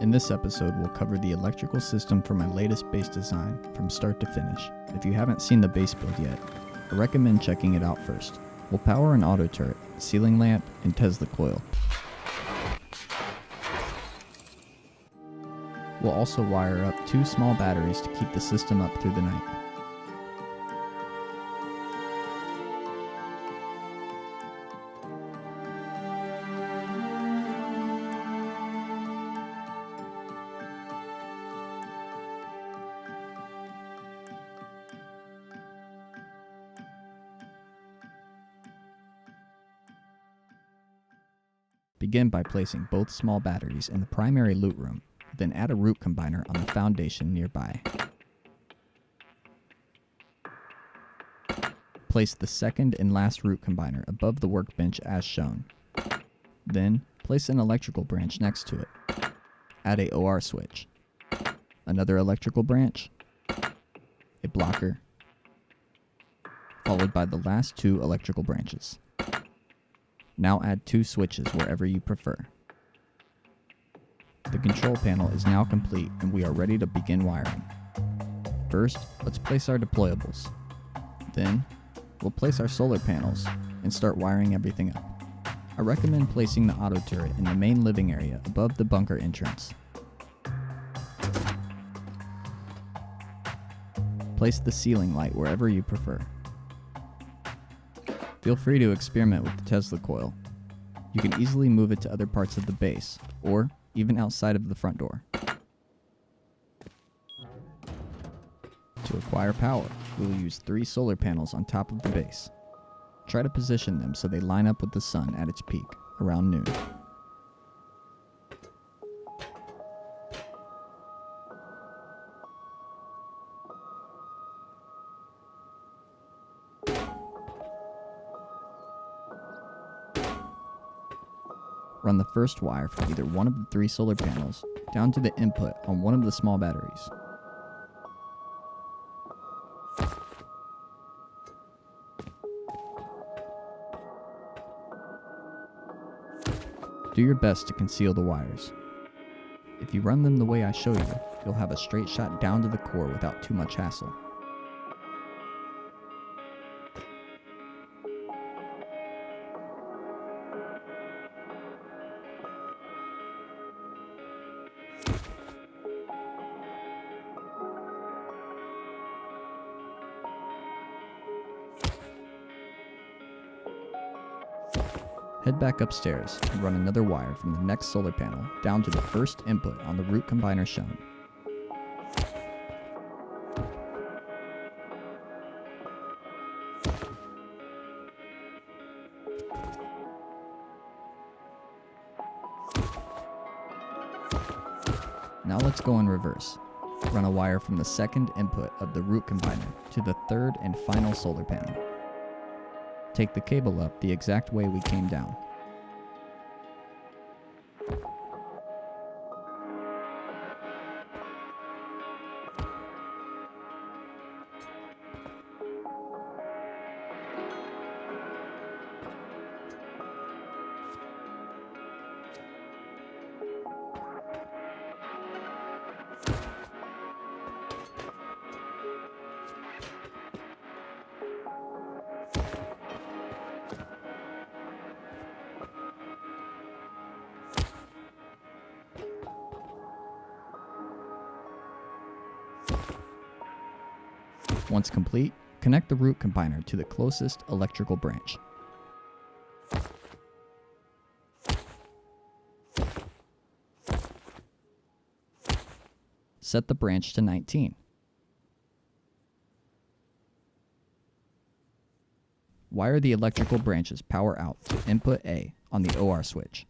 In this episode, we'll cover the electrical system for my latest base design from start to finish. If you haven't seen the base build yet, I recommend checking it out first. We'll power an auto turret, ceiling lamp, and Tesla coil. We'll also wire up 2 small batteries to keep the system up through the night. Begin by placing both small batteries in the primary loot room, then add a root combiner on the foundation nearby. Place the second and last root combiner above the workbench as shown. Then, place an electrical branch next to it. Add a OR switch, another electrical branch, a blocker, followed by the last 2 electrical branches. Now add 2 switches wherever you prefer. The control panel is now complete and we are ready to begin wiring. First, let's place our deployables. Then, we'll place our solar panels and start wiring everything up. I recommend placing the auto turret in the main living area above the bunker entrance. Place the ceiling light wherever you prefer. Feel free to experiment with the Tesla coil. You can easily move it to other parts of the base, or even outside of the front door. To acquire power, we will use 3 solar panels on top of the base. Try to position them so they line up with the sun at its peak, around noon. Run the first wire from either one of the 3 solar panels down to the input on one of the small batteries. Do your best to conceal the wires. If you run them the way I show you, you'll have a straight shot down to the core without too much hassle. Head back upstairs and run another wire from the next solar panel down to the first input on the root combiner shown. Now let's go in reverse. Run a wire from the second input of the root combiner to the third and final solar panel. Take the cable up the exact way we came down. Once complete, connect the root combiner to the closest electrical branch. Set the branch to 19. Wire the electrical branch's power out to input A on the OR switch.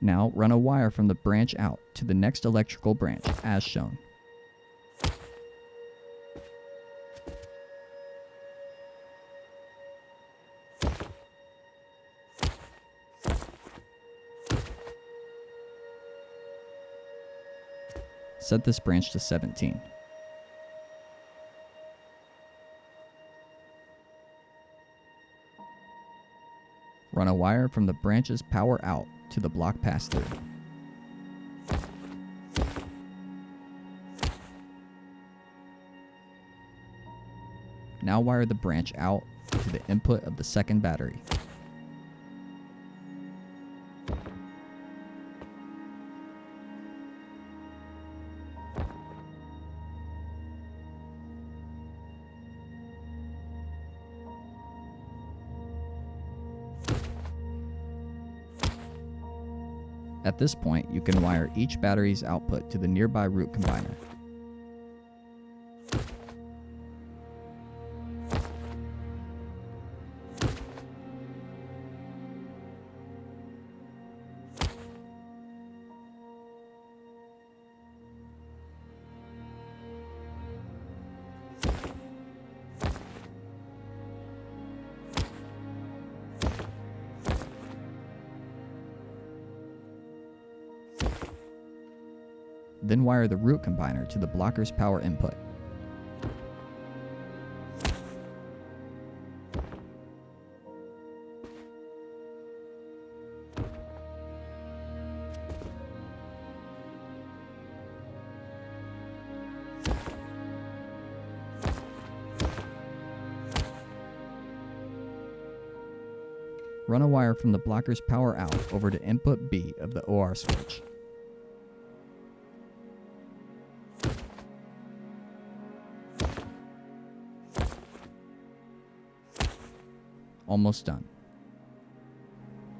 Now run a wire from the branch out to the next electrical branch as shown. Set this branch to 17. Run a wire from the branch's power out to the block pass-through. Now wire the branch out to the input of the second battery. At this point, you can wire each battery's output to the nearby root combiner. Then wire the root combiner to the blocker's power input. Run a wire from the blocker's power out over to input B of the OR switch. Almost done.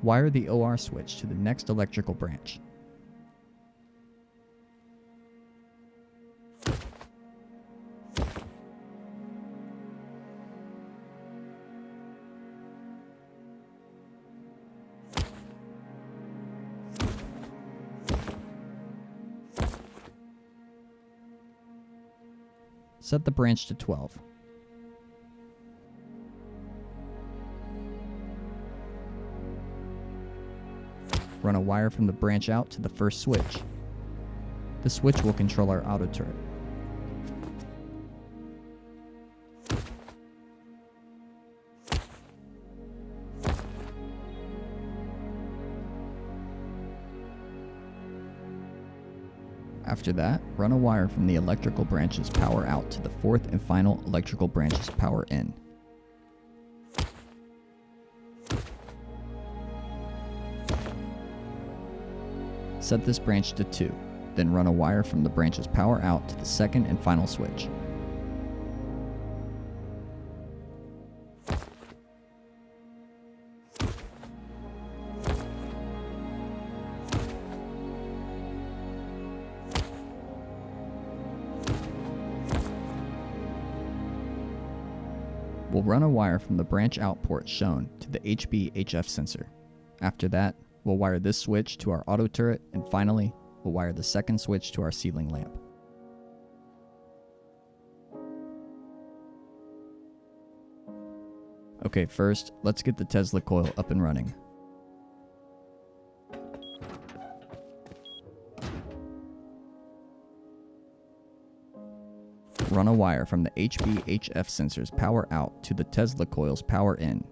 Wire the OR switch to the next electrical branch. Set the branch to 12. Run a wire from the branch out to the first switch. The switch will control our auto turret. After that, run a wire from the electrical branch's power out to the fourth and final electrical branch's power in. Set this branch to 2, then run a wire from the branch's power out to the second and final switch. We'll run a wire from the branch out port shown to the HB-HF sensor. After that, we'll wire this switch to our auto turret, and finally, we'll wire the second switch to our ceiling lamp. Okay, first, let's get the Tesla coil up and running. Run a wire from the HB-HF sensor's power out to the Tesla coil's power in.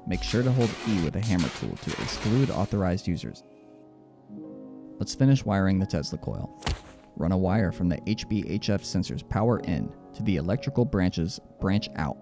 Make sure to hold E with a hammer tool to exclude authorized users. Let's finish wiring the Tesla coil. Run a wire from the HB-HF sensor's power in to the electrical branch's branch out.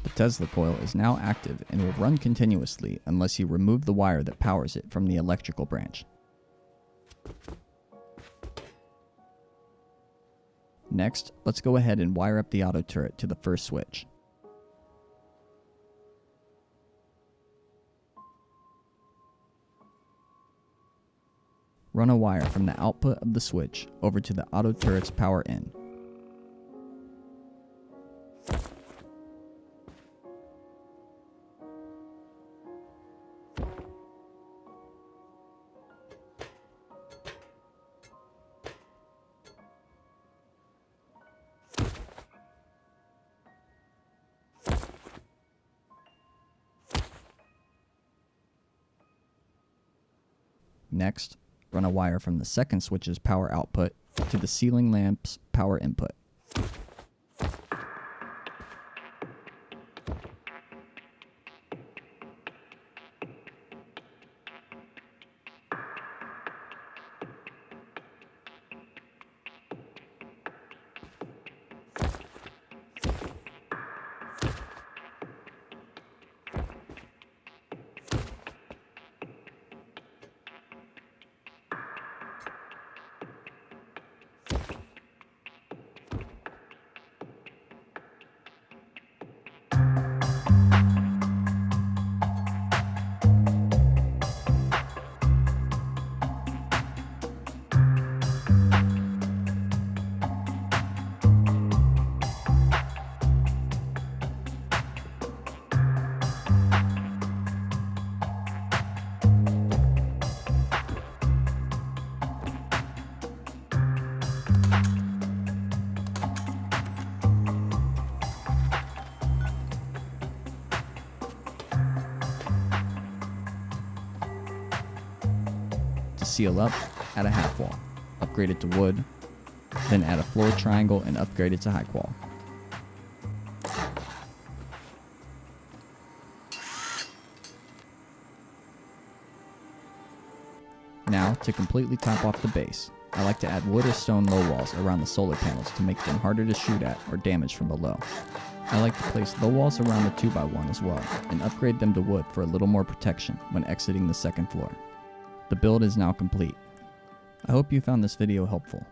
The Tesla coil is now active and will run continuously unless you remove the wire that powers it from the electrical branch. Next, let's go ahead and wire up the auto turret to the first switch. Run a wire from the output of the switch over to the auto turret's power in. Next, run a wire from the second switch's power output to the ceiling lamp's power input. To seal up, add a half wall, upgrade it to wood, then add a floor triangle and upgrade it to high wall. Now, to completely top off the base, I like to add wood or stone low walls around the solar panels to make them harder to shoot at or damage from below. I like to place low walls around the 2x1 as well, and upgrade them to wood for a little more protection when exiting the second floor. The build is now complete. I hope you found this video helpful.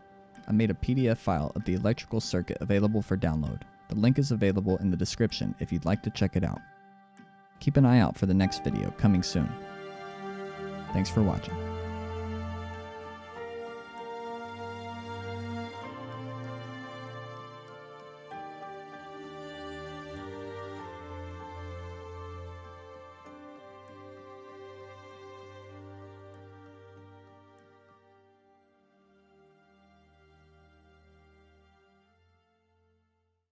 I made a PDF file of the electrical circuit available for download. The link is available in the description if you'd like to check it out. Keep an eye out for the next video coming soon. Thanks for watching.